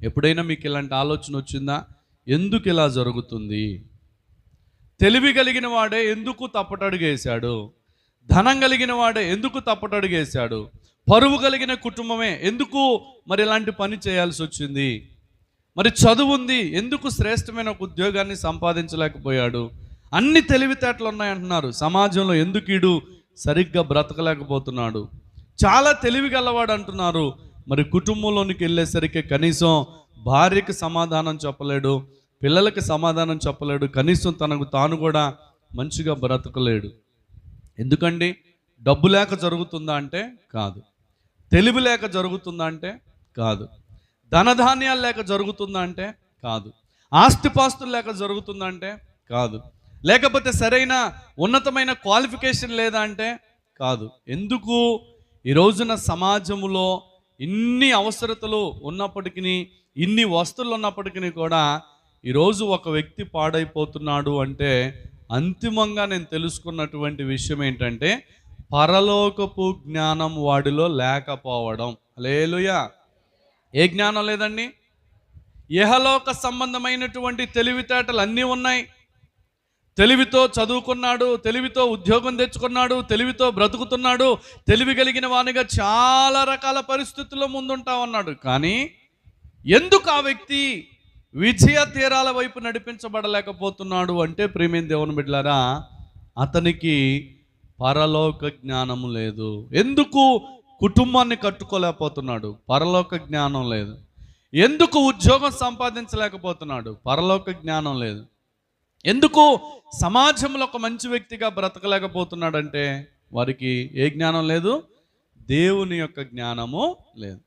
ఎప్పుడైనా మీకు ఇలాంటి ఆలోచన వచ్చిందా? ఎందుకు ఇలా జరుగుతుంది? తెలివి కలిగిన వాడే ఎందుకు తప్పటడుగేశాడు? ధనం కలిగిన వాడే ఎందుకు తప్పటడుగేశాడు? పరువు కలిగిన కుటుంబమే ఎందుకు మరి ఇలాంటి పని చేయాల్సి వచ్చింది? మరి చదువు ఉంది, ఎందుకు శ్రేష్టమైన ఒక ఉద్యోగాన్ని సంపాదించలేకపోయాడు? అన్ని తెలివితేటలు ఉన్నాయంటున్నారు, సమాజంలో ఎందుకు ఈడు సరిగ్గా బ్రతకలేకపోతున్నాడు? చాలా తెలివి గలవాడు అంటున్నారు, మరి కుటుంబంలోనికి వెళ్ళేసరికి కనీసం భార్యకి సమాధానం చెప్పలేడు, పిల్లలకి సమాధానం చెప్పలేడు, కనీసం తనకు తాను కూడా మంచిగా బ్రతకలేడు. ఎందుకండి? డబ్బు లేక జరుగుతుందా అంటే కాదు. తెలివి లేక జరుగుతుందా అంటే కాదు. ధనధాన్యాలు లేక జరుగుతుందా అంటే కాదు. ఆస్తిపాస్తులు లేక జరుగుతుందా అంటే కాదు. లేకపోతే సరైన ఉన్నతమైన క్వాలిఫికేషన్ లేదా అంటే కాదు. ఎందుకు? ఈ రోజున సమాజంలో ఇన్ని అవసరతలు ఉన్నప్పటికీ, ఇన్ని వస్తువులు ఉన్నప్పటికీ కూడా ఈరోజు ఒక వ్యక్తి పాడైపోతున్నాడు అంటే అంతిమంగా నేను తెలుసుకున్నటువంటి విషయం ఏంటంటే పరలోకపు జ్ఞానం వాడిలో లేకపోవడం. హల్లెలూయా! ఏ జ్ఞానం లేదండి? ఇహలోక సంబంధమైనటువంటి తెలివితేటలు అన్నీ ఉన్నాయి. తెలివితో చదువుకున్నాడు, తెలివితో ఉద్యోగం తెచ్చుకున్నాడు, తెలివితో బ్రతుకుతున్నాడు, తెలివి కలిగిన వానిగా చాలా రకాల పరిస్థితుల్లో ముందుంటా ఉన్నాడు. కానీ ఎందుకు ఆ వ్యక్తి విజయ తీరాల వైపు నడిపించబడలేకపోతున్నాడు అంటే, ప్రియమైన దేవుని బిడ్డలారా, అతనికి పరలోక జ్ఞానం లేదు. ఎందుకు కుటుంబాన్ని కట్టుకోలేకపోతున్నాడు? పరలోక జ్ఞానం లేదు. ఎందుకు ఉద్యోగం సంపాదించలేకపోతున్నాడు? పరలోక జ్ఞానం లేదు. ఎందుకు సమాజంలో ఒక మంచి వ్యక్తిగా బ్రతకలేకపోతున్నాడంటే వారికి ఏ జ్ఞానం లేదు? దేవుని యొక్క జ్ఞానము లేదు.